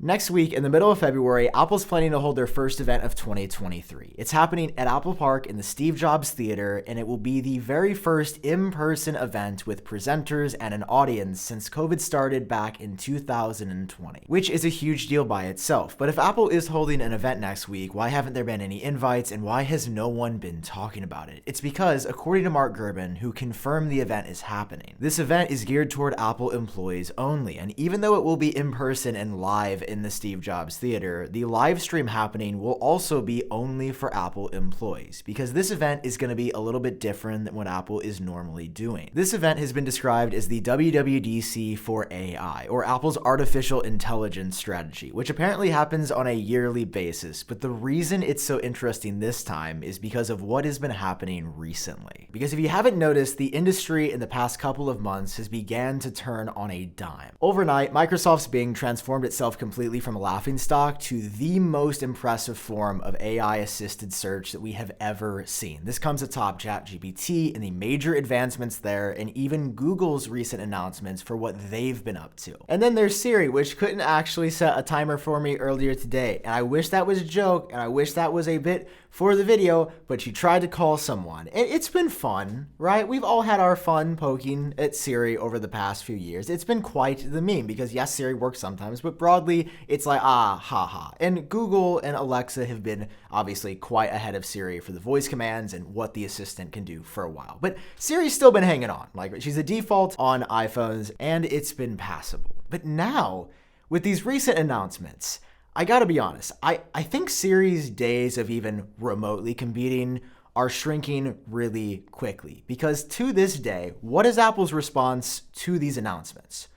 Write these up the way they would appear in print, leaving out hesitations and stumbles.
Next week, in the middle of February, Apple's planning to hold their first event of 2023. It's happening at Apple Park in the Steve Jobs Theater, and it will be the very first in-person event with presenters and an audience since COVID started back in 2020, which is a huge deal by itself. But if Apple is holding an event next week, why haven't there been any invites, and why has no one been talking about it? It's because, according to Mark Gurban, who confirmed the event is happening, this event is geared toward Apple employees only, and even though it will be in person and live in the Steve Jobs Theater, the live stream happening will also be only for Apple employees, because this event is going to be a little bit different than what Apple is normally doing. This event has been described as the WWDC for AI, or Apple's artificial intelligence strategy, which apparently happens on a yearly basis, but the reason it's so interesting this time is because of what has been happening recently. Because if you haven't noticed, the industry in the past couple of months has began to turn on a dime. Overnight, Microsoft's Bing transformed itself completely from a laughingstock to the most impressive form of AI-assisted search that we have ever seen. This comes atop ChatGPT and the major advancements there, and even Google's recent announcements for what they've been up to. And then there's Siri, which couldn't actually set a timer for me earlier today, and I wish that was a joke, and I wish that was a bit for the video, but she tried to call someone. And it's been fun, right? We've all had our fun poking at Siri over the past few years. It's been quite the meme, because yes, Siri works sometimes, but broadly, it's like, haha. And Google and Alexa have been obviously quite ahead of Siri for the voice commands and what the assistant can do for a while. But Siri's still been hanging on. Like, she's a default on iPhones, and it's been passable. But now, with these recent announcements, I gotta be honest, I think Siri's days of even remotely competing are shrinking really quickly, because to this day, what is Apple's response to these announcements?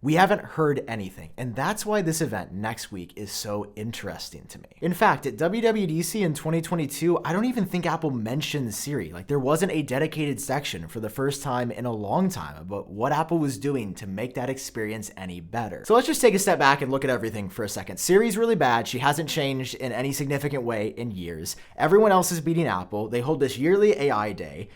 We haven't heard anything, and that's why this event next week is so interesting to me. In fact, at WWDC in 2022, I don't even think Apple mentioned Siri. Like, there wasn't a dedicated section for the first time in a long time about what Apple was doing to make that experience any better. So let's just take a step back and look at everything for a second. Siri's really bad. She hasn't changed in any significant way in years. Everyone else is beating Apple. They hold this yearly AI day.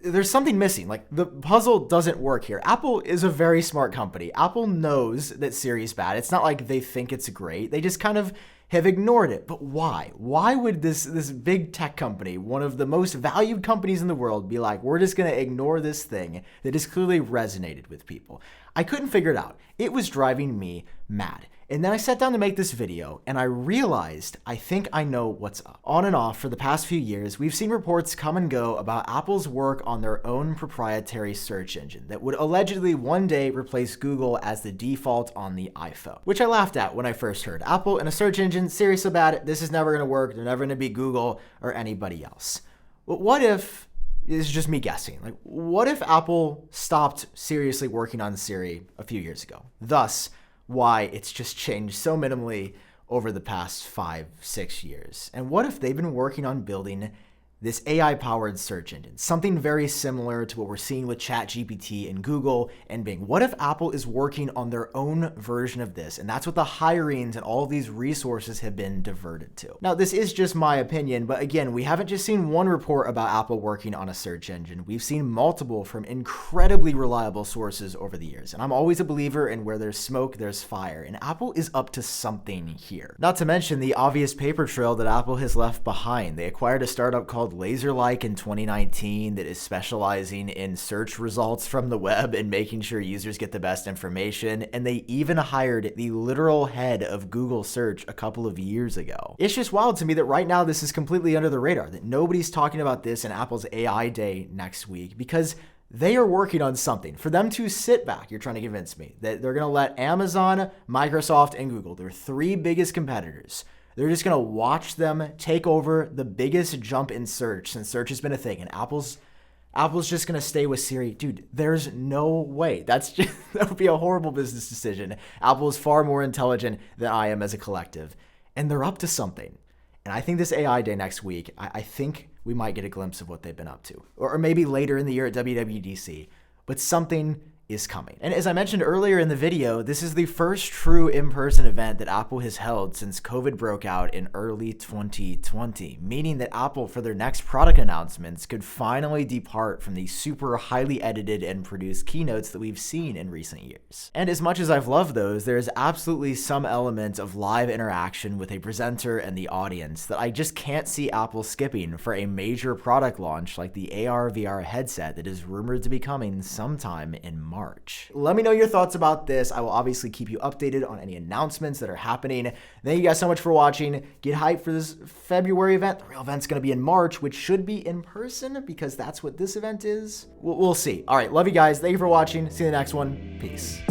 There's something missing. Like, the puzzle doesn't work here. Apple is a very smart company. Apple knows that Siri's bad. It's not like they think it's great. They just kind of have ignored it. But why? Why would this big tech company, one of the most valued companies in the world, be like, we're just going to ignore this thing that has clearly resonated with people? I couldn't figure it out. It was driving me mad. And then I sat down to make this video, and I realized I think I know what's up. On and off for the past few years, we've seen reports come and go about Apple's work on their own proprietary search engine that would allegedly one day replace Google as the default on the iPhone, which I laughed at when I first heard. Apple and a search engine, seriously bad, this is never gonna work, they're never gonna be Google or anybody else. But what if, this is just me guessing, like, what if Apple stopped seriously working on Siri a few years ago? Thus, why it's just changed so minimally over the past 5-6 years. And what if they've been working on building this AI-powered search engine, something very similar to what we're seeing with ChatGPT and Google and Bing? What if Apple is working on their own version of this? And that's what the hirings and all of these resources have been diverted to. Now, this is just my opinion, but again, we haven't just seen one report about Apple working on a search engine. We've seen multiple from incredibly reliable sources over the years. And I'm always a believer in where there's smoke, there's fire. And Apple is up to something here. Not to mention the obvious paper trail that Apple has left behind. They acquired a startup called LaserLike in 2019 that is specializing in search results from the web and making sure users get the best information. And they even hired the literal head of Google search a couple of years ago. It's just wild to me that right now this is completely under the radar, that nobody's talking about this in Apple's AI Day next week, because they are working on something. For them to sit back, you're trying to convince me that they're going to let Amazon, Microsoft, and Google, their three biggest competitors, they're just going to watch them take over the biggest jump in search since search has been a thing. And Apple's just going to stay with Siri. Dude, there's no way. That would be a horrible business decision. Apple is far more intelligent than I am as a collective. And they're up to something. And I think this AI Day next week, I think we might get a glimpse of what they've been up to. Or maybe later in the year at WWDC. But something is coming. And as I mentioned earlier in the video, this is the first true in-person event that Apple has held since COVID broke out in early 2020, meaning that Apple, for their next product announcements, could finally depart from the super highly edited and produced keynotes that we've seen in recent years. And as much as I've loved those, there is absolutely some element of live interaction with a presenter and the audience that I just can't see Apple skipping for a major product launch like the AR/VR headset that is rumored to be coming sometime in March. Let me know your thoughts about this. I will obviously keep you updated on any announcements that are happening. Thank you guys so much for watching. Get hyped for this February event. The real event's going to be in March, which should be in person because that's what this event is. We'll see. All right, love you guys. Thank you for watching. See you in the next one. Peace.